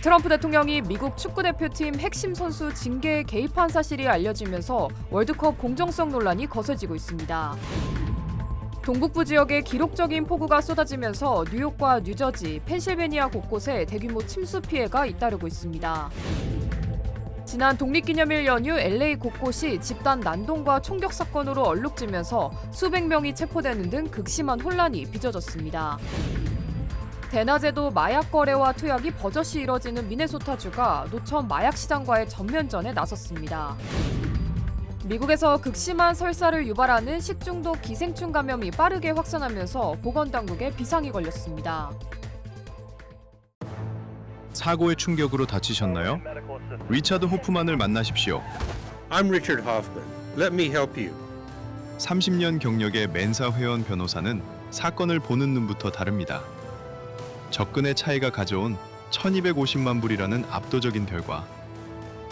트럼프 대통령이 미국 축구대표팀 핵심 선수 징계에 개입한 사실이 알려지면서 월드컵 공정성 논란이 거세지고 있습니다. 동북부 지역에 기록적인 폭우가 쏟아지면서 뉴욕과 뉴저지, 펜실베니아 곳곳에 대규모 침수 피해가 잇따르고 있습니다. 지난 독립기념일 연휴 LA 곳곳이 집단 난동과 총격 사건으로 얼룩지면서 수백 명이 체포되는 등 극심한 혼란이 빚어졌습니다. 대낮에도 마약 거래와 투약이 버젓이 이뤄지는 미네소타주가 노천 마약 시장과의 전면전에 나섰습니다. 미국에서 극심한 설사를 유발하는 식중독 기생충 감염이 빠르게 확산하면서 보건당국에 비상이 걸렸습니다. 사고의 충격으로 다치셨나요? 리차드 호프만을 만나십시오. I'm Richard Hoffman. Let me help you. 30년 경력의 멘사 회원 변호사는 사건을 보는 눈부터 다릅니다. 접근의 차이가 가져온 1250만 불이라는 압도적인 결과.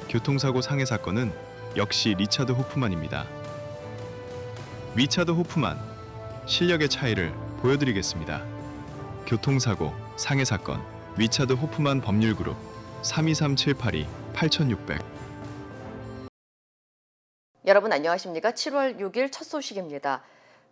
교통사고 상해 사건은 역시 리차드 호프만입니다. 리차드 호프만, 실력의 차이를 보여드리겠습니다. 교통사고, 상해 사건, 리차드 호프만 법률그룹 323-782-8600. 여러분 안녕하십니까? 7월 6일 첫 소식입니다.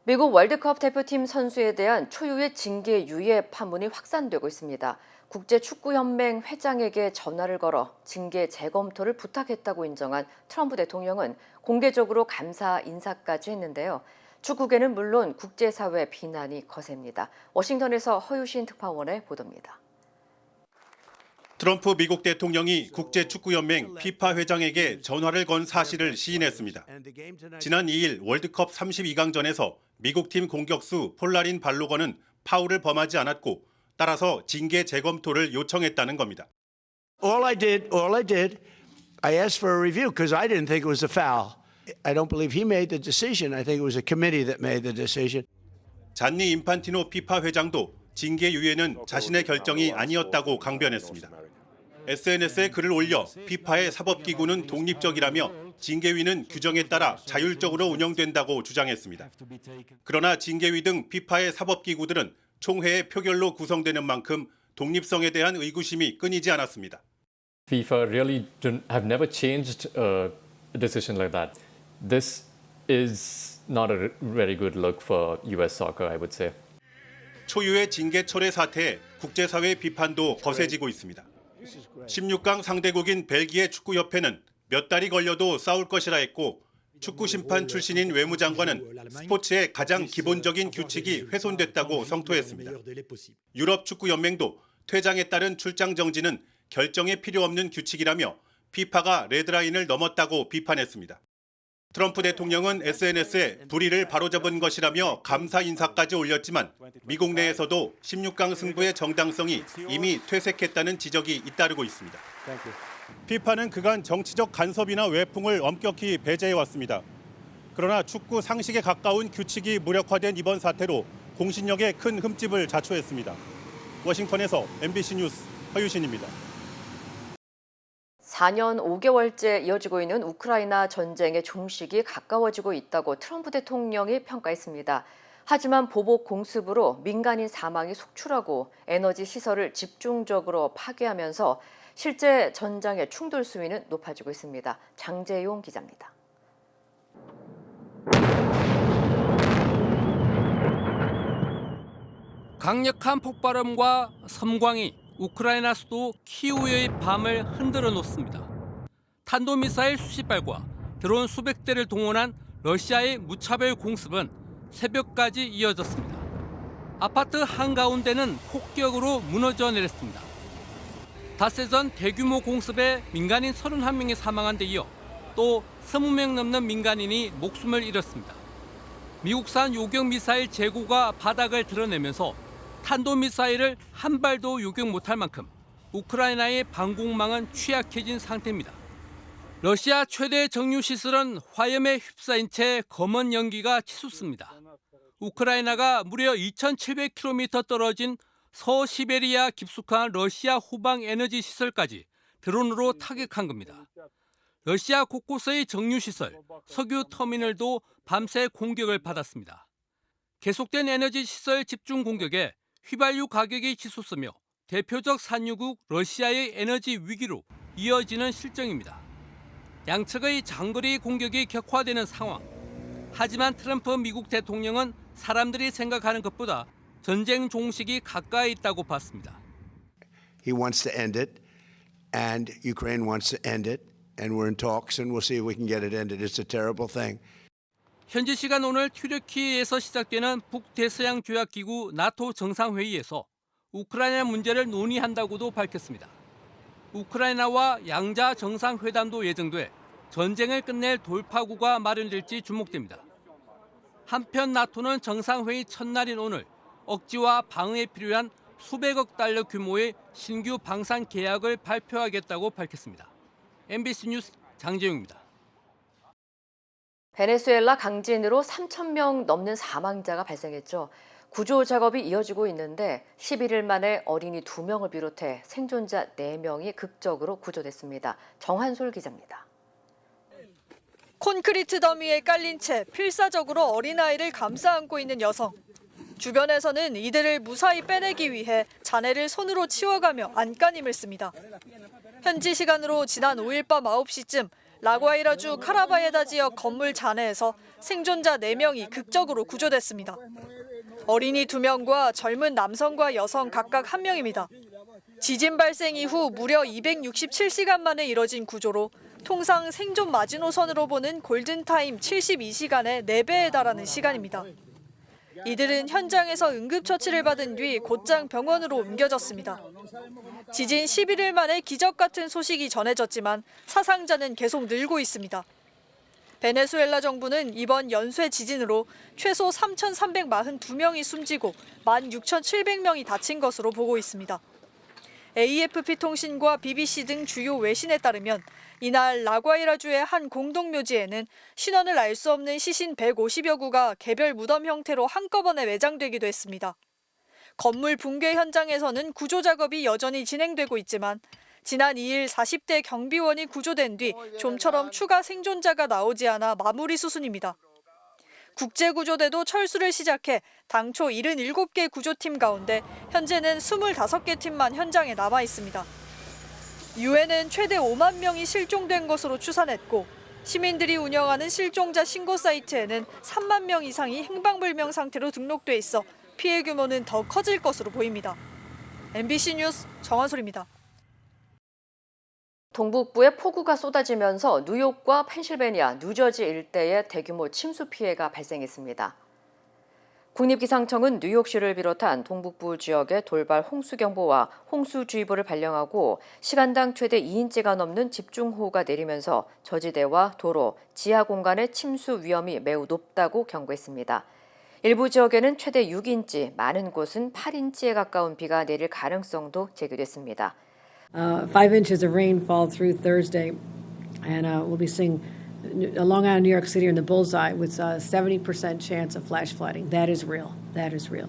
미국 월드컵 대표팀 선수에 대한 초유의 징계 유예 파문이 확산되고 있습니다. 국제축구연맹 회장에게 전화를 걸어 징계 재검토를 부탁했다고 인정한 트럼프 대통령은 공개적으로 감사 인사까지 했는데요. 축구계는 물론 국제사회 비난이 거셉니다. 워싱턴에서 허유신 특파원의 보도입니다. 트럼프 미국 대통령이 국제축구연맹 피파 회장에게 전화를 건 사실을 시인했습니다. 지난 2일 월드컵 32강전에서 미국팀 공격수 폴라린 발로건은 파울을 범하지 않았고 따라서 징계 재검토를 요청했다는 겁니다. All I did, I asked for a review because I didn't think it was a foul. I don't believe he made the decision. I think it was a committee that made the decision. 잔니 인판티노 피파 회장도 징계 유예는 자신의 결정이 아니었다고 강변했습니다. SNS에 글을 올려 피파의 사법기구는 독립적이라며 징계위는 규정에 따라 자율적으로 운영된다고 주장했습니다. 그러나 징계위 등 피파의 사법기구들은 총회의 표결로 구성되는 만큼 독립성에 대한 의구심이 끊이지 않았습니다. FIFA really have never changed a decision like that. This is not a very good look for US soccer, I would say. 초유의 징계 철회 사태에 국제사회 비판도 거세지고 있습니다. 16강 상대국인 벨기에 축구협회는 몇 달이 걸려도 싸울 것이라 했고 축구 심판 출신인 외무장관은 스포츠의 가장 기본적인 규칙이 훼손됐다고 성토했습니다. 유럽 축구연맹도 퇴장에 따른 출장 정지는 결정에 필요 없는 규칙이라며 피파가 레드라인을 넘었다고 비판했습니다. 트럼프 대통령은 SNS에 불의를 바로잡은 것이라며 감사 인사까지 올렸지만 미국 내에서도 16강 승부의 정당성이 이미 퇴색했다는 지적이 잇따르고 있습니다. 피파는 그간 정치적 간섭이나 외풍을 엄격히 배제해왔습니다. 그러나 축구 상식에 가까운 규칙이 무력화된 이번 사태로 공신력에 큰 흠집을 자초했습니다. 워싱턴에서 MBC 뉴스 허유신입니다. 4년 5개월째 이어지고 있는 우크라이나 전쟁의 종식이 가까워지고 있다고 트럼프 대통령이 평가했습니다. 하지만 보복 공습으로 민간인 사망이 속출하고 에너지 시설을 집중적으로 파괴하면서 실제 전장의 충돌 수위는 높아지고 있습니다. 장재용 기자입니다. 강력한 폭발음과 섬광이 우크라이나 수도 키우의 밤을 흔들어 놓습니다. 탄도미사일 수십 발과 드론 수백 대를 동원한 러시아의 무차별 공습은 새벽까지 이어졌습니다. 아파트 한가운데는 폭격으로 무너져 내렸습니다. 닷새 전 대규모 공습에 민간인 31명이 사망한 데 이어 또 20명 넘는 민간인이 목숨을 잃었습니다. 미국산 요격 미사일 재고가 바닥을 드러내면서 탄도미사일을 한 발도 요격 못할 만큼 우크라이나의 방공망은 취약해진 상태입니다. 러시아 최대 정유시설은 화염에 휩싸인 채 검은 연기가 치솟습니다. 우크라이나가 무려 2,700km 떨어진 서시베리아 깊숙한 러시아 후방 에너지 시설까지 드론으로 타격한 겁니다. 러시아 곳곳의 정유시설, 석유 터미널도 밤새 공격을 받았습니다. 계속된 에너지 시설 집중 공격에 휘발유 가격이 치솟으며 대표적 산유국 러시아의 에너지 위기로 이어지는 실정입니다. 양측의 장거리 공격이 격화되는 상황. 하지만 트럼프 미국 대통령은 사람들이 생각하는 것보다 전쟁 종식이 가까이 있다고 봤습니다. He wants to end it, and Ukraine wants to end it, and we're in talks, and we'll see if we can get it ended. It's a terrible thing. 현지 시간 오늘 튀르키예에서 시작되는 북대서양 조약기구 나토 정상회의에서 우크라이나 문제를 논의한다고도 밝혔습니다. 우크라이나와 양자 정상회담도 예정돼 전쟁을 끝낼 돌파구가 마련될지 주목됩니다. 한편 나토는 정상회의 첫날인 오늘 억지와 방어에 필요한 수백억 달러 규모의 신규 방산 계약을 발표하겠다고 밝혔습니다. MBC 뉴스 장재용입니다. 베네수엘라 강진으로 3,000명 넘는 사망자가 발생했죠. 구조 작업이 이어지고 있는데 11일 만에 어린이 2명을 비롯해 생존자 4명이 극적으로 구조됐습니다. 정한솔 기자입니다. 콘크리트 더미에 깔린 채 필사적으로 어린아이를 감싸 안고 있는 여성. 주변에서는 이들을 무사히 빼내기 위해 자네를 손으로 치워가며 안간힘을 씁니다. 현지 시간으로 지난 5일 밤 9시쯤 라과이라주 카라바예다 지역 건물 잔해에서 생존자 4명이 극적으로 구조됐습니다. 어린이 2명과 젊은 남성과 여성 각각 1명입니다. 지진 발생 이후 무려 267시간 만에 이뤄진 구조로 통상 생존 마지노선으로 보는 골든타임 72시간의 4배에 달하는 시간입니다. 이들은 현장에서 응급처치를 받은 뒤 곧장 병원으로 옮겨졌습니다. 지진 11일 만에 기적 같은 소식이 전해졌지만 사상자는 계속 늘고 있습니다. 베네수엘라 정부는 이번 연쇄 지진으로 최소 3,342명이 숨지고 16,700명이 다친 것으로 보고 있습니다. AFP 통신과 BBC 등 주요 외신에 따르면 이날 라과이라주의 한 공동묘지에는 신원을 알 수 없는 시신 150여 구가 개별 무덤 형태로 한꺼번에 매장되기도 했습니다. 건물 붕괴 현장에서는 구조 작업이 여전히 진행되고 있지만 지난 2일 40대 경비원이 구조된 뒤 좀처럼 추가 생존자가 나오지 않아 마무리 수순입니다. 국제구조대도 철수를 시작해 당초 77개 구조팀 가운데 현재는 25개 팀만 현장에 남아 있습니다. 유엔은 최대 5만 명이 실종된 것으로 추산했고 시민들이 운영하는 실종자 신고 사이트에는 3만 명 이상이 행방불명 상태로 등록돼 있어 피해 규모는 더 커질 것으로 보입니다. MBC 뉴스 정한솔입니다. 동북부에 폭우가 쏟아지면서 뉴욕과 펜실베니아, 뉴저지 일대에 대규모 침수 피해가 발생했습니다. 국립기상청은 뉴욕시를 비롯한 동북부 지역에 돌발 홍수경보와 홍수주의보를 발령하고 시간당 최대 2인치가 넘는 집중호우가 내리면서 저지대와 도로, 지하 공간의 침수 위험이 매우 높다고 경고했습니다. 일부 지역에는 최대 6인치, 많은 곳은 8인치에 가까운 비가 내릴 가능성도 제기됐습니다. 5 inches of rainfall through Thursday, and we'll be seeing Long Island, New York City are in the bullseye with a 70% chance of flash flooding. That is real. That is real.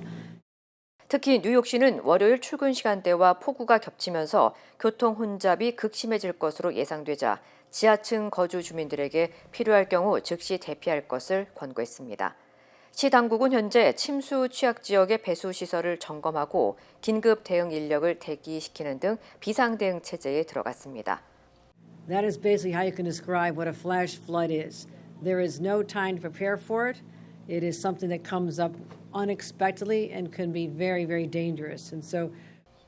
특히 뉴욕시는 월요일 출근 시간대와 폭우가 겹치면서 교통 혼잡이 극심해질 것으로 예상되자 지하층 거주 주민들에게 필요할 경우 즉시 대피할 것을 권고했습니다. 시 당국은 현재 침수 취약 지역의 배수 시설을 점검하고 긴급 대응 인력을 대기시키는 등 비상 대응 체제에 들어갔습니다. That is basically how you can describe what a flash flood is. There is no time to prepare for it. It is something that comes up unexpectedly and can be very, very dangerous. And so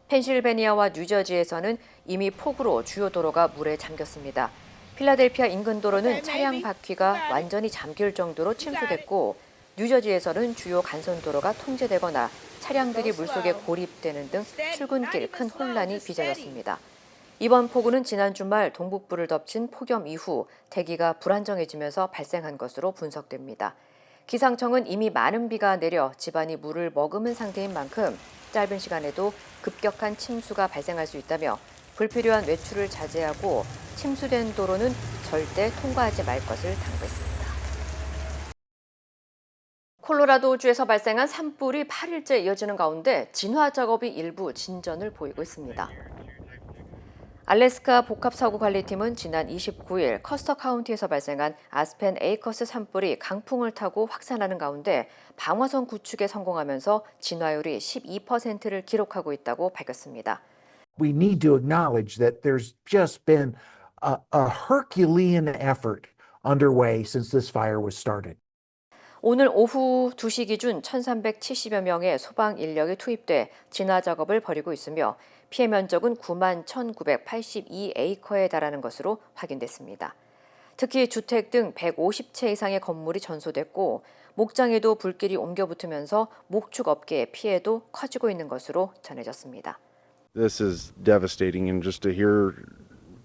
펜실베니아와 뉴저지에서는 이미 폭우로 주요 도로가 물에 잠겼습니다. 필라델피아 인근 도로는 차량 바퀴가 완전히 잠길 정도로 침수됐고 뉴저지에서는 주요 간선도로가 통제되거나 차량들이 물속에 고립되는 등 출근길 큰 혼란이 빚어졌습니다. 이번 폭우는 지난 주말 동북부를 덮친 폭염 이후 대기가 불안정해지면서 발생한 것으로 분석됩니다. 기상청은 이미 많은 비가 내려 집안이 물을 머금은 상태인 만큼 짧은 시간에도 급격한 침수가 발생할 수 있다며 불필요한 외출을 자제하고 침수된 도로는 절대 통과하지 말 것을 당부했습니다. 콜로라도주에서 발생한 산불이 8일째 이어지는 가운데 진화 작업이 일부 진전을 보이고 있습니다. 알래스카 복합사고관리팀은 지난 29일 커스터 카운티에서 발생한 아스펜 에이커스 산불이 강풍을 타고 확산하는 가운데 방화선 구축에 성공하면서 진화율이 12%를 기록하고 있다고 밝혔습니다. We need to acknowledge that there's just been a Herculean effort underway since this fire was started. 오늘 오후 2시 기준 1,370여 명의 소방 인력이 투입돼 진화 작업을 벌이고 있으며 피해 면적은 9만 1,982에이커에 달하는 것으로 확인됐습니다. 특히 주택 등 150채 이상의 건물이 전소됐고 목장에도 불길이 옮겨 붙으면서 목축 업계의 피해도 커지고 있는 것으로 전해졌습니다. This is devastating, and just to hear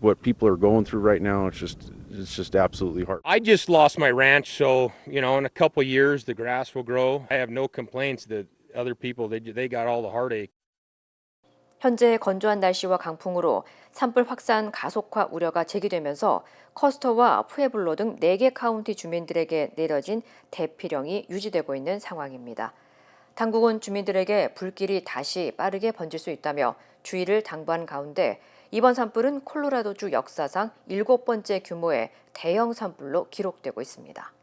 what people are going through right now, it's just absolutely hard. I just lost my ranch, so, in a couple of years, the grass will grow. I have no complaints that other people, they got all the heartache. 현재 건조한 날씨와 강풍으로 산불 확산 가속화 우려가 제기되면서 커스터와 푸에블로 등 4개 카운티 주민들에게 내려진 대피령이 유지되고 있는 상황입니다. 당국은 주민들에게 불길이 다시 빠르게 번질 수 있다며 주의를 당부한 가운데 이번 산불은 콜로라도주 역사상 7번째 규모의 대형 산불로 기록되고 있습니다.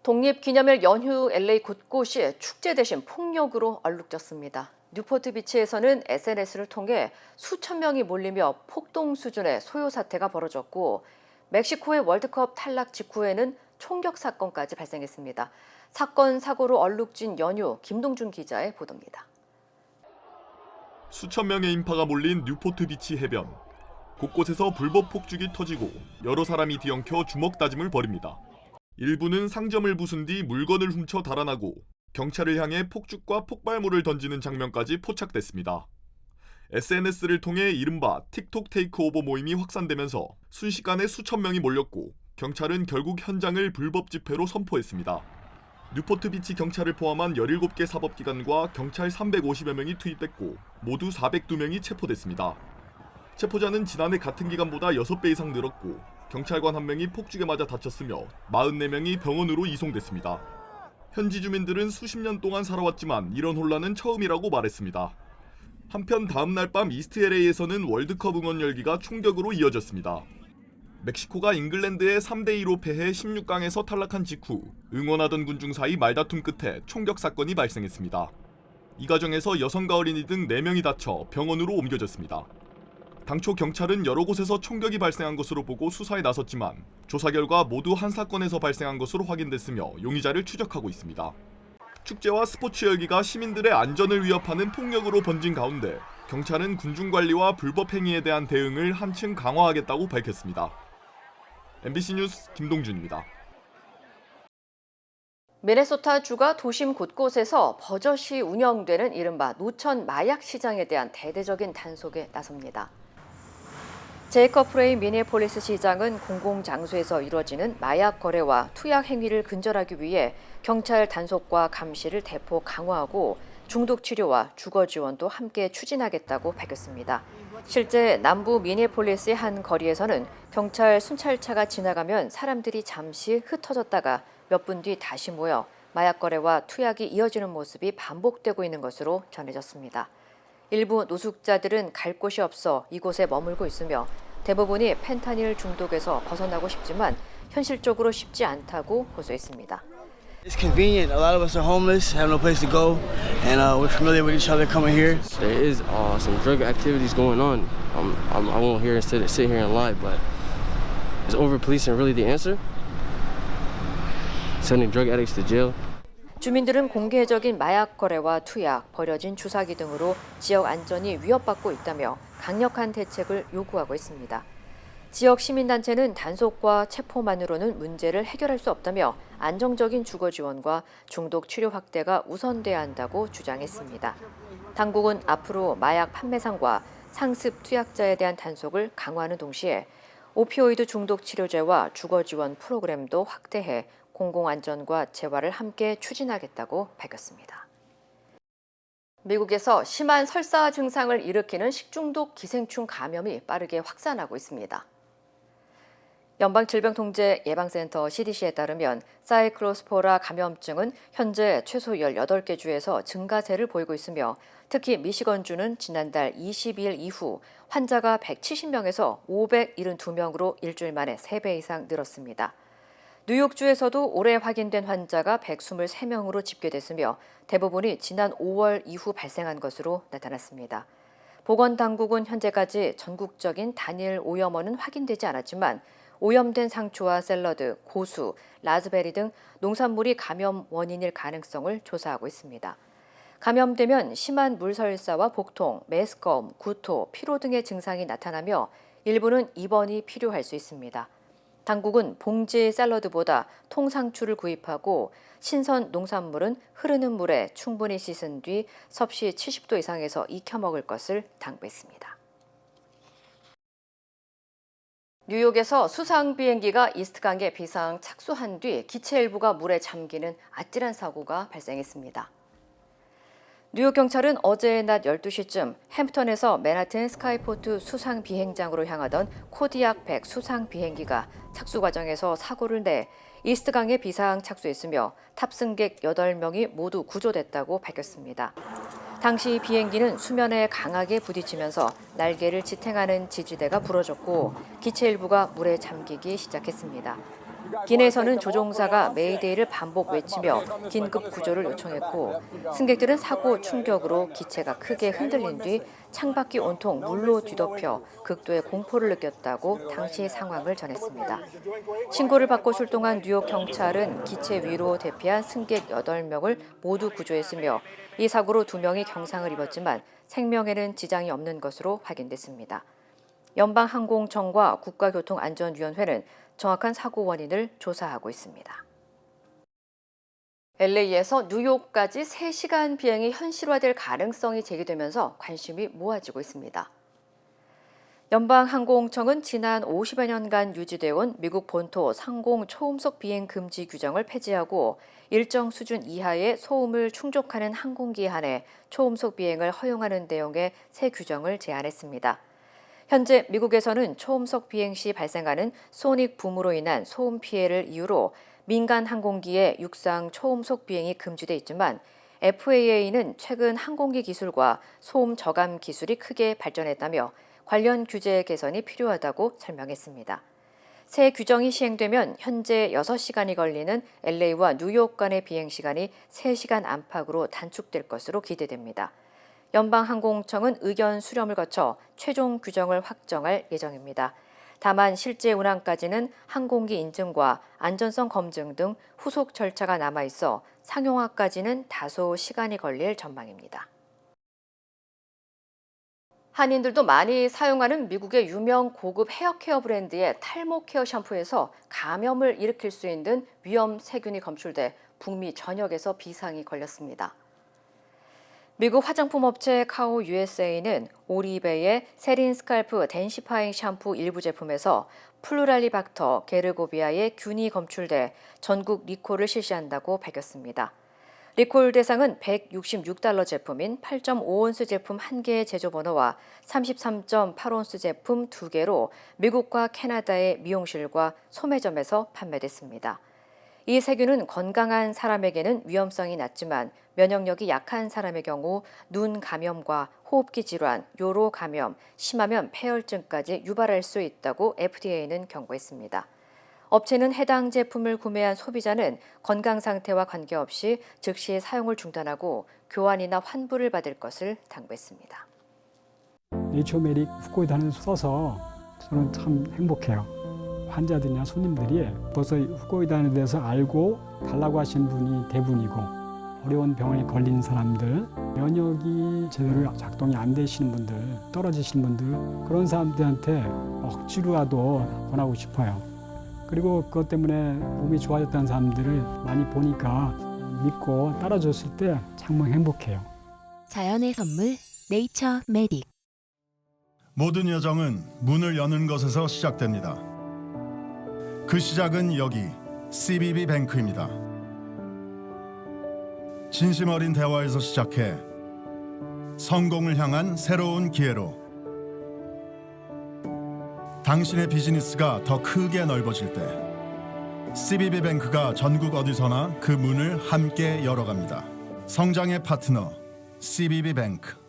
독립기념일 연휴 LA 곳곳이 축제 대신 폭력으로 얼룩졌습니다. 뉴포트 비치에서는 SNS를 통해 수천 명이 몰리며 폭동 수준의 소요 사태가 벌어졌고 멕시코의 월드컵 탈락 직후에는 총격 사건까지 발생했습니다. 사건 사고로 얼룩진 연휴 김동준 기자의 보도입니다. 수천 명의 인파가 몰린 뉴포트 비치 해변. 곳곳에서 불법 폭죽이 터지고 여러 사람이 뒤엉켜 주먹 다짐을 벌입니다. 일부는 상점을 부순 뒤 물건을 훔쳐 달아나고 경찰을 향해 폭죽과 폭발물을 던지는 장면까지 포착됐습니다. SNS를 통해 이른바 틱톡 테이크오버 모임이 확산되면서 순식간에 수천 명이 몰렸고 경찰은 결국 현장을 불법 집회로 선포했습니다. 뉴포트 비치 경찰을 포함한 17개 사법기관과 경찰 350여 명이 투입됐고 모두 402명이 체포됐습니다. 체포자는 지난해 같은 기간보다 6배 이상 늘었고 경찰관 1명이 폭죽에 맞아 다쳤으며 44명이 병원으로 이송됐습니다. 현지 주민들은 수십 년 동안 살아왔지만 이런 혼란은 처음이라고 말했습니다. 한편 다음 날 밤 이스트 LA에서는 월드컵 응원 열기가 총격으로 이어졌습니다. 멕시코가 잉글랜드에 3대2로 패해 16강에서 탈락한 직후 응원하던 군중 사이 말다툼 끝에 총격 사건이 발생했습니다. 이 과정에서 여성과 어린이 등 4명이 다쳐 병원으로 옮겨졌습니다. 당초 경찰은 여러 곳에서 총격이 발생한 것으로 보고 수사에 나섰지만 조사 결과 모두 한 사건에서 발생한 것으로 확인됐으며 용의자를 추적하고 있습니다. 축제와 스포츠 열기가 시민들의 안전을 위협하는 폭력으로 번진 가운데 경찰은 군중 관리와 불법 행위에 대한 대응을 한층 강화하겠다고 밝혔습니다. MBC 뉴스 김동준입니다. 미네소타주가 도심 곳곳에서 버젓이 운영되는 이른바 노천 마약 시장에 대한 대대적인 단속에 나섭니다. 제이커브 프레이 미네폴리스 시장은 공공장소에서 이루어지는 마약 거래와 투약 행위를 근절하기 위해 경찰 단속과 감시를 대폭 강화하고 중독 치료와 주거 지원도 함께 추진하겠다고 밝혔습니다. 실제 남부 미네폴리스의 한 거리에서는 경찰 순찰차가 지나가면 사람들이 잠시 흩어졌다가 몇 분 뒤 다시 모여 마약 거래와 투약이 이어지는 모습이 반복되고 있는 것으로 전해졌습니다. 일부 노숙자들은 갈 곳이 없어 이곳에 머물고 있으며 대부분이 펜타닐 중독에서 벗어나고 싶지만 현실적으로 쉽지 않다고 호소했습니다. It's convenient. A lot of us are homeless, have no place to go, and we're familiar with each other coming here. There is some drug activities going on. I won't sit here and lie, but is over-policing really the answer? Sending drug addicts to jail? 주민들은 공개적인 마약 거래와 투약, 버려진 주사기 등으로 지역 안전이 위협받고 있다며 강력한 대책을 요구하고 있습니다. 지역 시민단체는 단속과 체포만으로는 문제를 해결할 수 없다며 안정적인 주거 지원과 중독 치료 확대가 우선돼야 한다고 주장했습니다. 당국은 앞으로 마약 판매상과 상습 투약자에 대한 단속을 강화하는 동시에 오피오이드 중독 치료제와 주거 지원 프로그램도 확대해 공공안전과 재활을 함께 추진하겠다고 밝혔습니다. 미국에서 심한 설사 증상을 일으키는 식중독 기생충 감염이 빠르게 확산하고 있습니다. 연방질병통제예방센터 CDC에 따르면 사이클로스포라 감염증은 현재 최소 18개 주에서 증가세를 보이고 있으며 특히 미시건주는 지난달 22일 이후 환자가 170명에서 572명으로 일주일 만에 3배 이상 늘었습니다. 뉴욕주에서도 올해 확인된 환자가 123명으로 집계됐으며 대부분이 지난 5월 이후 발생한 것으로 나타났습니다. 보건당국은 현재까지 전국적인 단일 오염원은 확인되지 않았지만 오염된 상추와 샐러드, 고수, 라즈베리 등 농산물이 감염 원인일 가능성을 조사하고 있습니다. 감염되면 심한 물설사와 복통, 메스꺼움, 구토, 피로 등의 증상이 나타나며 일부는 입원이 필요할 수 있습니다. 당국은 봉지 샐러드보다 통상추를 구입하고 신선 농산물은 흐르는 물에 충분히 씻은 뒤 섭씨 70도 이상에서 익혀 먹을 것을 당부했습니다. 뉴욕에서 수상 비행기가 이스트강에 비상 착수한 뒤 기체 일부가 물에 잠기는 아찔한 사고가 발생했습니다. 뉴욕 경찰은 어제 낮 12시쯤 햄프턴에서 맨하튼 스카이포트 수상 비행장으로 향하던 코디악 100 수상 비행기가 착수 과정에서 사고를 내 이스트강에 비상 착수했으며 탑승객 8명이 모두 구조됐다고 밝혔습니다. 당시 비행기는 수면에 강하게 부딪히면서 날개를 지탱하는 지지대가 부러졌고 기체 일부가 물에 잠기기 시작했습니다. 기내에서는 조종사가 메이데이를 반복 외치며 긴급 구조를 요청했고 승객들은 사고 충격으로 기체가 크게 흔들린 뒤 창밖이 온통 물로 뒤덮여 극도의 공포를 느꼈다고 당시 상황을 전했습니다. 신고를 받고 출동한 뉴욕 경찰은 기체 위로 대피한 승객 8명을 모두 구조했으며 이 사고로 2명이 경상을 입었지만 생명에는 지장이 없는 것으로 확인됐습니다. 연방항공청과 국가교통안전위원회는 정확한 사고 원인을 조사하고 있습니다. LA에서 뉴욕까지 3시간 비행이 현실화될 가능성이 제기되면서 관심이 모아지고 있습니다. 연방항공청은 지난 50여 년간 유지되어 온 미국 본토 상공 초음속 비행 금지 규정을 폐지하고 일정 수준 이하의 소음을 충족하는 항공기에 한해 초음속 비행을 허용하는 내용의 새 규정을 제안했습니다. 현재 미국에서는 초음속 비행 시 발생하는 소닉 붐으로 인한 소음 피해를 이유로 민간 항공기의 육상 초음속 비행이 금지돼 있지만 FAA는 최근 항공기 기술과 소음 저감 기술이 크게 발전했다며 관련 규제 개선이 필요하다고 설명했습니다. 새 규정이 시행되면 현재 6시간이 걸리는 LA와 뉴욕 간의 비행 시간이 3시간 안팎으로 단축될 것으로 기대됩니다. 연방항공청은 의견 수렴을 거쳐 최종 규정을 확정할 예정입니다. 다만 실제 운항까지는 항공기 인증과 안전성 검증 등 후속 절차가 남아있어 상용화까지는 다소 시간이 걸릴 전망입니다. 한인들도 많이 사용하는 미국의 유명 고급 헤어케어 브랜드의 탈모 케어 샴푸에서 감염을 일으킬 수 있는 위험 세균이 검출돼 북미 전역에서 비상이 걸렸습니다. 미국 화장품 업체 카오 USA는 오리베의 세린 스칼프 덴시파잉 샴푸 일부 제품에서 플루랄리박터 게르고비아의 균이 검출돼 전국 리콜을 실시한다고 밝혔습니다. 리콜 대상은 $166 제품인 8.5온스 제품 1개의 제조 번호와 33.8온스 제품 2개로 미국과 캐나다의 미용실과 소매점에서 판매됐습니다. 이 세균은 건강한 사람에게는 위험성이 낮지만 면역력이 약한 사람의 경우 눈 감염과 호흡기 질환, 요로 감염, 심하면 폐혈증까지 유발할 수 있다고 FDA는 경고했습니다. 업체는 해당 제품을 구매한 소비자는 건강 상태와 관계없이 즉시 사용을 중단하고 교환이나 환불을 받을 것을 당부했습니다. 네이처메릭 후코이단을 써서 저는 참 행복해요. 환자들이나 손님들이 벌써 후코이단에 대해서 알고 달라고 하시는 분이 대부분이고 어려운 병에 걸린 사람들, 면역이 제대로 작동이 안 되시는 분들, 떨어지시는 분들 그런 사람들한테 억지로라도 권하고 싶어요. 그리고 그것 때문에 몸이 좋아졌다는 사람들을 많이 보니까 믿고 따라줬을 때 정말 행복해요. 자연의 선물 네이처메딕. 모든 여정은 문을 여는 것에서 시작됩니다. 그 시작은 여기 CBB 뱅크입니다. 진심 어린 대화에서 시작해 성공을 향한 새로운 기회로 당신의 비즈니스가 더 크게 넓어질 때 CBB 뱅크가 전국 어디서나 그 문을 함께 열어갑니다. 성장의 파트너 CBB 뱅크.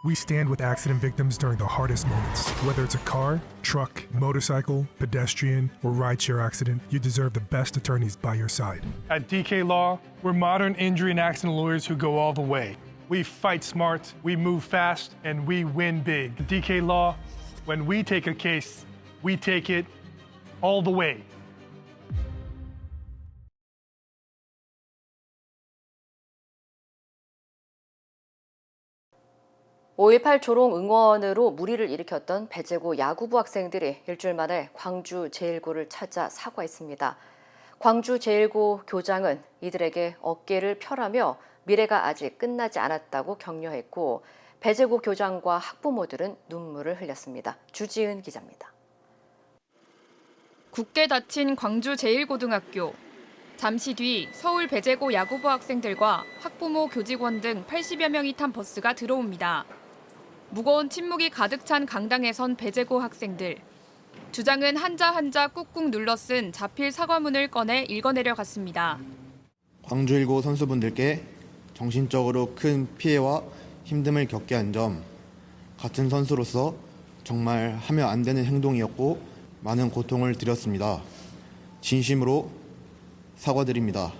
We stand with accident victims during the hardest moments. Whether it's a car, truck, motorcycle, pedestrian, or rideshare accident, you deserve the best attorneys by your side. At DK Law, we're modern injury and accident lawyers who go all the way. We fight smart, we move fast, and we win big. DK Law, when we take a case, we take it all the way. (5.18) 조롱 응원으로 물의를 일으켰던 배제고 야구부 학생들이 일주일 만에 광주 제1고를 찾아 사과했습니다. 광주 제1고 교장은 이들에게 어깨를 펴라며 미래가 아직 끝나지 않았다고 격려했고 배제고 교장과 학부모들은 눈물을 흘렸습니다. 주지은 기자입니다. 굳게 닫힌 광주 제1고등학교. 잠시 뒤 서울 배제고 야구부 학생들과 학부모, 교직원 등 80여 명이 탄 버스가 들어옵니다. 무거운 침묵이 가득 찬 강당에 선 배제고 학생들. 주장은 한자 한자 꾹꾹 눌러 쓴 자필 사과문을 꺼내 읽어내려 갔습니다. 광주 1고 선수분들께 정신적으로 큰 피해와 힘듦을 겪게 한 점, 같은 선수로서 정말 하면 안 되는 행동이었고 많은 고통을 드렸습니다. 진심으로 사과드립니다.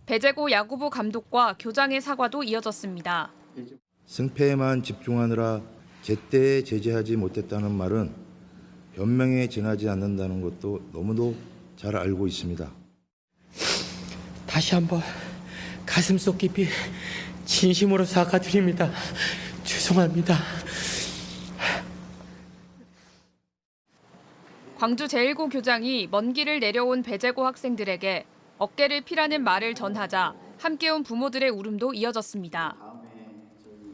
배제고 야구부 감독과 교장의 사과도 이어졌습니다. 승패에만 집중하느라 제때 제재하지 못했다는 말은 변명에 지나지 않는다는 것도 너무도 잘 알고 있습니다. 다시 한번 가슴속 깊이 진심으로 사과드립니다. 죄송합니다. 광주 제1고 교장이 먼 길을 내려온 배제고 학생들에게 어깨를 피라는 말을 전하자 함께 온 부모들의 울음도 이어졌습니다.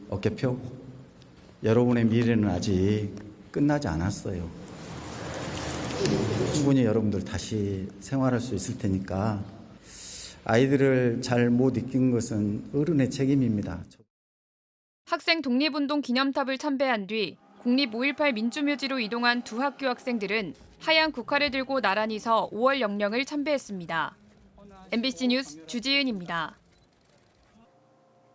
어깨 펴고 여러분의 미래는 아직 끝나지 않았어요. 충분히 여러분들 다시 생활할 수 있을 테니까 아이들을 잘 못 익힌 것은 어른의 책임입니다. 학생 독립운동 기념탑을 참배한 뒤 국립 5.18 민주묘지로 이동한 두 학교 학생들은 하얀 국화를 들고 나란히 서 5월 영령을 참배했습니다. MBC 뉴스 주지은입니다.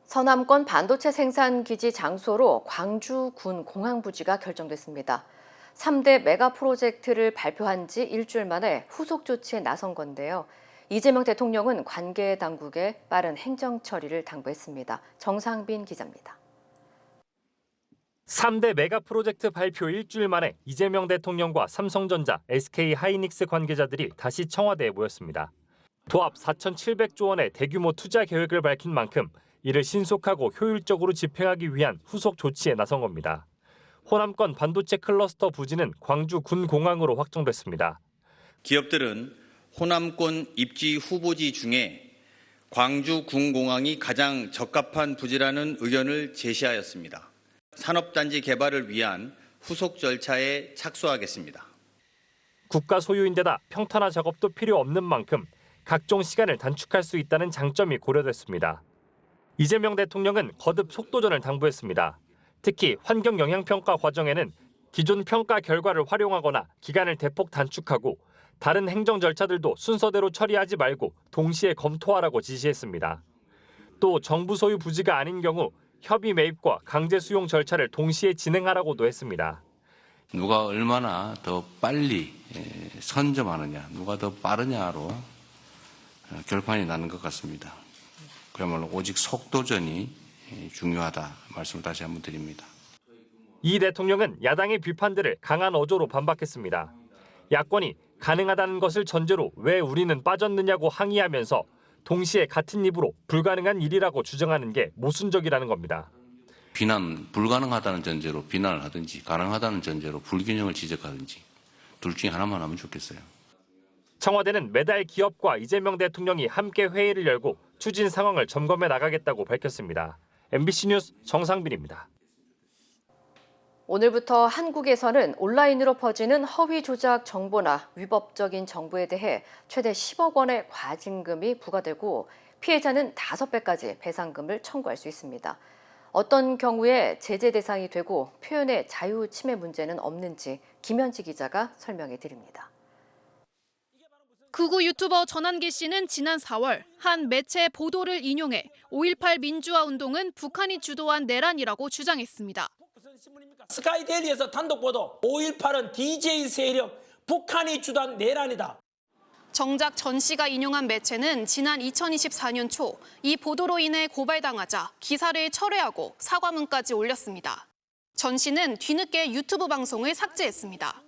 서남권 반도체 생산 기지 장소로 광주 군 공항부지가 결정됐습니다. 3대 메가 프로젝트를 발표한 지 일주일 만에 후속 조치에 나선 건데요. 이재명 대통령은 관계 당국에 빠른 행정 처리를 당부했습니다. 정상빈 기자입니다. 3대 메가 프로젝트 발표 일주일 만에 이재명 대통령과 삼성전자, SK하이닉스 관계자들이 다시 청와대에 모였습니다. 도합 4,700조 원의 대규모 투자 계획을 밝힌 만큼 이를 신속하고 효율적으로 집행하기 위한 후속 조치에 나선 겁니다. 호남권 반도체 클러스터 부지는 광주 군공항으로 확정됐습니다. 기업들은 호남권 입지 후보지 중에 광주 군공항이 가장 적합한 부지라는 의견을 제시하였습니다. 산업단지 개발을 위한 후속 절차에 착수하겠습니다. 국가 소유인데다 평탄화 작업도 필요 없는 만큼 각종 시간을 단축할 수 있다는 장점이 고려됐습니다. 이재명 대통령은 거듭 속도전을 당부했습니다. 특히 환경영향평가 과정에는 기존 평가 결과를 활용하거나 기간을 대폭 단축하고 다른 행정 절차들도 순서대로 처리하지 말고 동시에 검토하라고 지시했습니다. 또 정부 소유 부지가 아닌 경우 협의 매입과 강제 수용 절차를 동시에 진행하라고도 했습니다. 누가 얼마나 더 빨리 선점하느냐, 누가 더 빠르냐로 결판이 나는 것 같습니다. 그야말로 오직 속도전이 중요하다 말씀을 다시 한번 드립니다. 이 대통령은 야당의 비판들을 강한 어조로 반박했습니다. 야권이 가능하다는 것을 전제로 왜 우리는 빠졌느냐고 항의하면서 동시에 같은 입으로 불가능한 일이라고 주장하는 게 모순적이라는 겁니다. 불가능하다는 전제로 비난을 하든지 가능하다는 전제로 불균형을 지적하든지 둘 중에 하나만 하면 좋겠어요. 청와대는 매달 기업과 이재명 대통령이 함께 회의를 열고 추진 상황을 점검해 나가겠다고 밝혔습니다. MBC 뉴스 정상빈입니다. 오늘부터 한국에서는 온라인으로 퍼지는 허위 조작 정보나 위법적인 정보에 대해 최대 10억 원의 과징금이 부과되고 피해자는 5배까지 배상금을 청구할 수 있습니다. 어떤 경우에 제재 대상이 되고 표현의 자유 침해 문제는 없는지 김현지 기자가 설명해 드립니다. 극우 유튜버 전한기 씨는 지난 4월 한 매체 보도를 인용해 5.18 민주화 운동은 북한이 주도한 내란이라고 주장했습니다. 스카이데일리에서 단독 보도 5.18은 DJ 세력 북한이 주도한 내란이다. 정작 전 씨가 인용한 매체는 지난 2024년 초 이 보도로 인해 고발당하자 기사를 철회하고 사과문까지 올렸습니다. 전 씨는 뒤늦게 유튜브 방송을 삭제했습니다.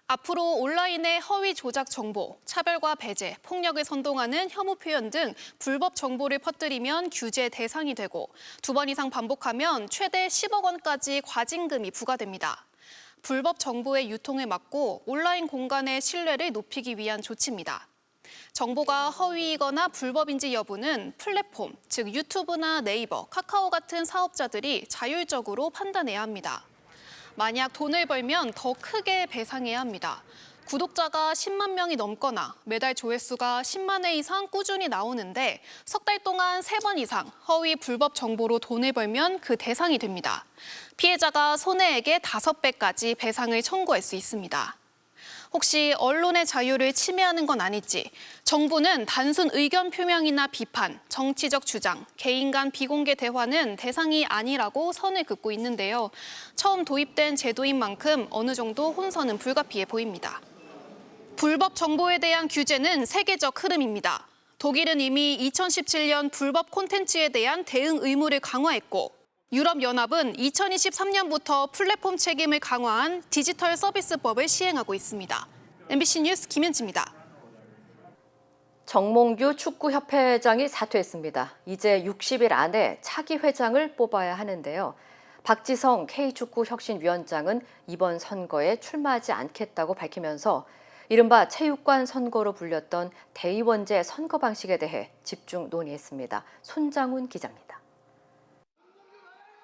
앞으로 온라인의 허위 조작 정보, 차별과 배제, 폭력을 선동하는 혐오 표현 등 불법 정보를 퍼뜨리면 규제 대상이 되고 2번 이상 반복하면 최대 10억 원까지 과징금이 부과됩니다. 불법 정보의 유통을 막고 온라인 공간의 신뢰를 높이기 위한 조치입니다. 정보가 허위이거나 불법인지 여부는 플랫폼, 즉 유튜브나 네이버, 카카오 같은 사업자들이 자율적으로 판단해야 합니다. 만약 돈을 벌면 더 크게 배상해야 합니다. 구독자가 10만 명이 넘거나 매달 조회수가 10만 회 이상 꾸준히 나오는데 석 달 동안 3번 이상 허위 불법 정보로 돈을 벌면 그 대상이 됩니다. 피해자가 손해액의 5배까지 배상을 청구할 수 있습니다. 혹시 언론의 자유를 침해하는 건 아닐지 정부는 단순 의견 표명이나 비판, 정치적 주장, 개인 간 비공개 대화는 대상이 아니라고 선을 긋고 있는데요. 처음 도입된 제도인 만큼 어느 정도 혼선은 불가피해 보입니다. 불법 정보에 대한 규제는 세계적 흐름입니다. 독일은 이미 2017년 불법 콘텐츠에 대한 대응 의무를 강화했고 유럽연합은 2023년부터 플랫폼 책임을 강화한 디지털 서비스법을 시행하고 있습니다. MBC 뉴스 김현지입니다. 정몽규 축구협회장이 사퇴했습니다. 이제 60일 안에 차기 회장을 뽑아야 하는데요. 박지성 K축구혁신위원장은 이번 선거에 출마하지 않겠다고 밝히면서 이른바 체육관 선거로 불렸던 대의원제 선거 방식에 대해 집중 논의했습니다. 손장훈 기자입니다.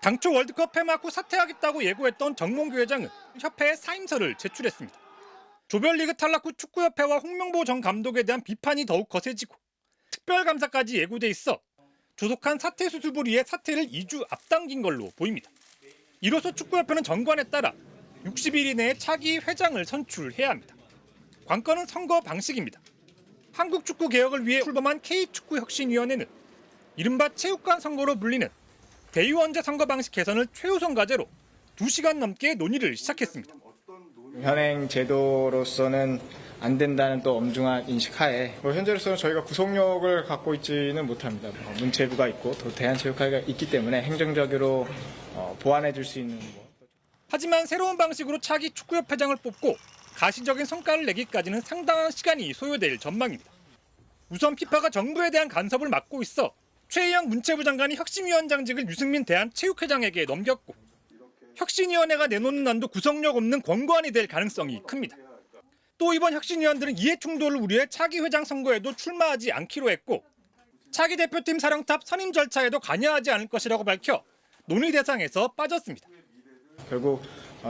당초 월드컵 폐막 후 사퇴하겠다고 예고했던 정몽규 회장은 협회에 사임서를 제출했습니다. 조별리그 탈락 후 축구협회와 홍명보 전 감독에 대한 비판이 더욱 거세지고 특별감사까지 예고돼 있어 조속한 사퇴 수습을 위해 사퇴를 2주 앞당긴 걸로 보입니다. 이로써 축구협회는 정관에 따라 60일 이내에 차기 회장을 선출해야 합니다. 관건은 선거 방식입니다. 한국 축구 개혁을 위해 출범한 K축구혁신위원회는 이른바 체육관 선거로 불리는 대의원제 선거 방식 개선을 최우선 과제로 2시간 넘게 논의를 시작했습니다. 현행 제도로서는 안 된다는 또 엄중한 인식하에 현재로서는 저희가 구속력을 갖고 있지는 못합니다. 문체부가 있고 또 대한체육회가 있기 때문에 행정적으로 보완해 줄 수 있는 하지만 새로운 방식으로 차기 축구협회장을 뽑고 가시적인 성과를 내기까지는 상당한 시간이 소요될 전망입니다. 우선 피파가 정부에 대한 간섭을 막고 있어 최희영 문체부 장관이 혁신위원장직을 유승민 대한체육회장에게 넘겼고 혁신위원회가 내놓는 안도 구속력 없는 권고안이 될 가능성이 큽니다. 또 이번 혁신위원들은 이해충돌을 우려해 차기 회장 선거에도 출마하지 않기로 했고 차기 대표팀 사령탑 선임 절차에도 관여하지 않을 것이라고 밝혀 논의 대상에서 빠졌습니다. 결국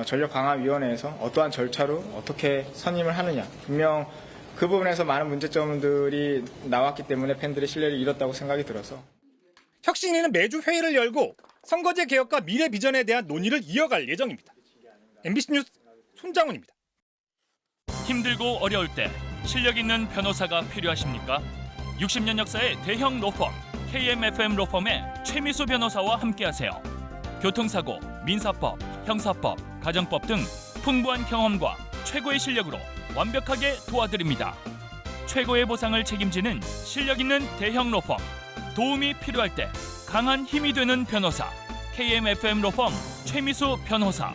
전력강화위원회에서 어떠한 절차로 어떻게 선임을 하느냐 분명 그 부분에서 많은 문제점들이 나왔기 때문에 팬들의 신뢰를 잃었다고 생각이 들어서 혁신위는 매주 회의를 열고 선거제 개혁과 미래 비전에 대한 논의를 이어갈 예정입니다. MBC 뉴스 손장훈입니다. 힘들고 어려울 때 실력 있는 변호사가 필요하십니까? 60년 역사의 대형 로펌 KMFM 로펌의 최미수 변호사와 함께하세요. 교통사고, 민사법, 형사법, 가정법 등 풍부한 경험과 최고의 실력으로 완벽하게 도와드립니다. 최고의 보상을 책임지는 실력 있는 대형 로펌. 도움이 필요할 때 강한 힘이 되는 변호사. KMFM 로펌 최미수 변호사.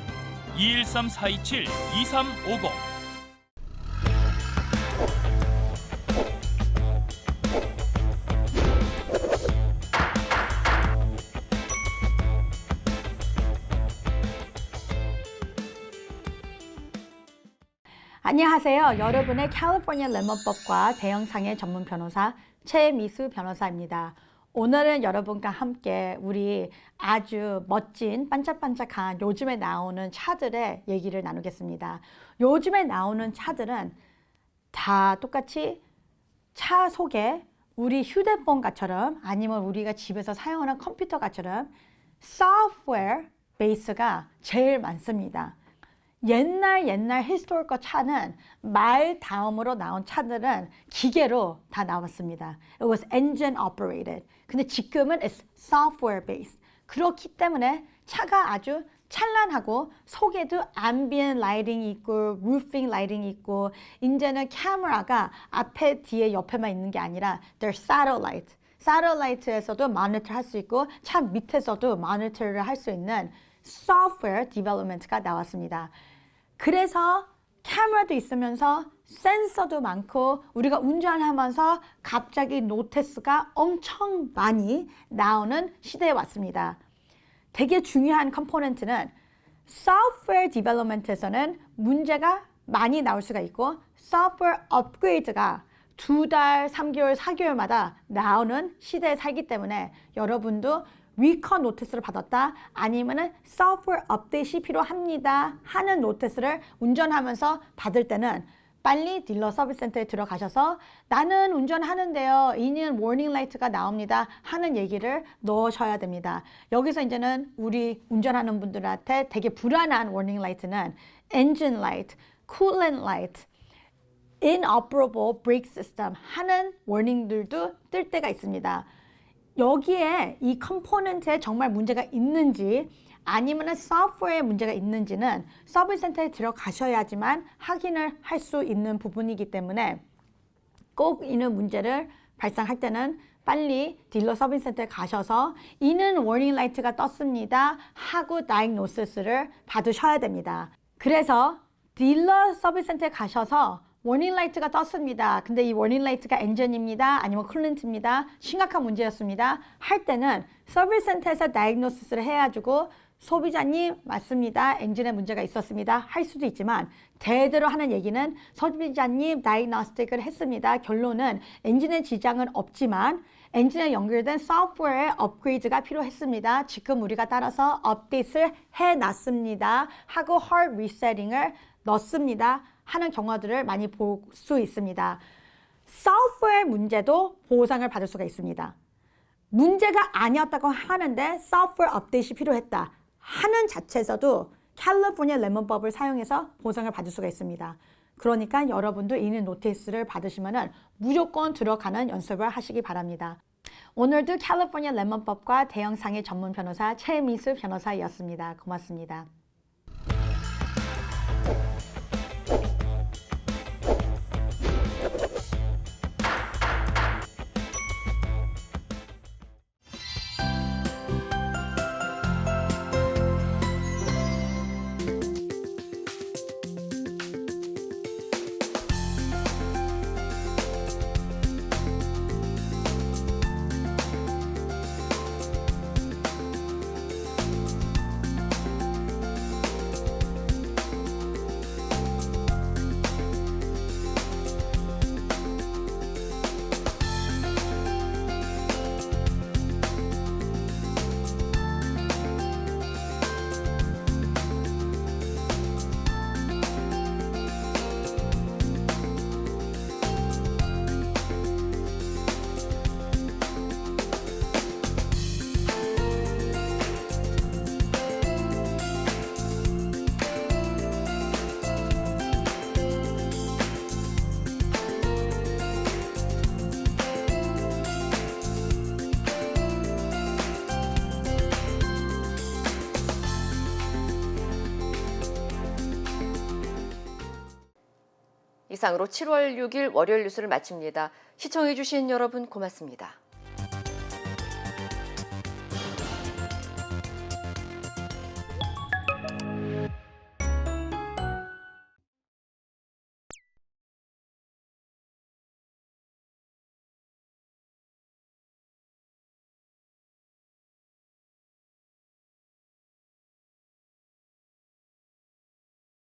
213-427-2350. 안녕하세요. 여러분의 캘리포니아 레몬법과 대형상해 전문 변호사 최미수 변호사입니다. 오늘은 여러분과 함께 우리 아주 멋진 반짝반짝한 요즘에 나오는 차들의 얘기를 나누겠습니다. 요즘에 나오는 차들은 다 똑같이 차 속에 우리 휴대폰처럼 아니면 우리가 집에서 사용하는 컴퓨터처럼 소프트웨어 베이스가 제일 많습니다. 옛날 historical 차는 말 다음으로 나온 차들은 기계로 다 나왔습니다. It was engine operated. 근데 지금은 it's software based. 그렇기 때문에 차가 아주 찬란하고 속에도 ambient 라이팅이 있고 roofing 라이팅이 있고 이제는 카메라가 앞에 뒤에 옆에만 있는 게 아니라 there's satellite. satellite에서도 모니터 할 수 있고 차 밑에서도 모니터를 할 수 있는 software development가 나왔습니다. 그래서 카메라도 있으면서 센서도 많고 우리가 운전하면서 갑자기 노티스가 엄청 많이 나오는 시대에 왔습니다. 되게 중요한 컴포넌트는 software development에서는 문제가 많이 나올 수가 있고 software 업그레이드가 2달, 3개월, 4개월마다 나오는 시대에 살기 때문에 여러분도 리커 노티스를 받았다 아니면은 software 업데이트이 필요합니다 하는 노티스를 운전하면서 받을 때는 빨리 딜러 서비스 센터에 들어가셔서 나는 운전하는데요. 이는 워닝 라이트가 나옵니다 하는 얘기를 넣으셔야 됩니다. 여기서 이제는 우리 운전하는 분들한테 되게 불안한 워닝 라이트는 엔진 라이트, 쿨렌트 라이트, inoperable brake system 하는 워닝들도 뜰 때가 있습니다. 여기에 이 컴포넌트에 정말 문제가 있는지 아니면 소프트웨어에 문제가 있는지는 서비스 센터에 들어가셔야지만 확인을 할 수 있는 부분이기 때문에 꼭 이는 문제를 발생할 때는 빨리 딜러 서비스 센터에 가셔서 이는 워닝 라이트가 떴습니다 하고 다이그노시스를 받으셔야 됩니다. 그래서 딜러 서비스 센터에 가셔서 워닝 라이트가 떴습니다. 근데 이 워닝 라이트가 엔진입니다. 아니면 쿨런트입니다. 심각한 문제였습니다. 할 때는 서비스 센터에서 다이그노시스를 해가지고 소비자님 맞습니다. 엔진에 문제가 있었습니다. 할 수도 있지만 대대로 하는 얘기는 소비자님 다이그노스틱을 했습니다. 결론은 엔진에 지장은 없지만 엔진에 연결된 소프트웨어의 업그레이드가 필요했습니다. 지금 우리가 따라서 업데이트를 해놨습니다. 하고 hard resetting을 넣습니다. 하는 경우들을 많이 볼 수 있습니다. 소프트웨어 문제도 보상을 받을 수가 있습니다. 문제가 아니었다고 하는데 소프트웨어 업데이트이 필요했다 하는 자체에서도 캘리포니아 레몬법을 사용해서 보상을 받을 수가 있습니다. 그러니까 여러분도 이는 노티스를 받으시면 무조건 들어가는 연습을 하시기 바랍니다. 오늘도 캘리포니아 레몬법과 대형상해 전문 변호사 최미수 변호사였습니다. 고맙습니다. 이상으로 7월 6일 월요일 뉴스를 마칩니다. 시청해주신 여러분 고맙습니다.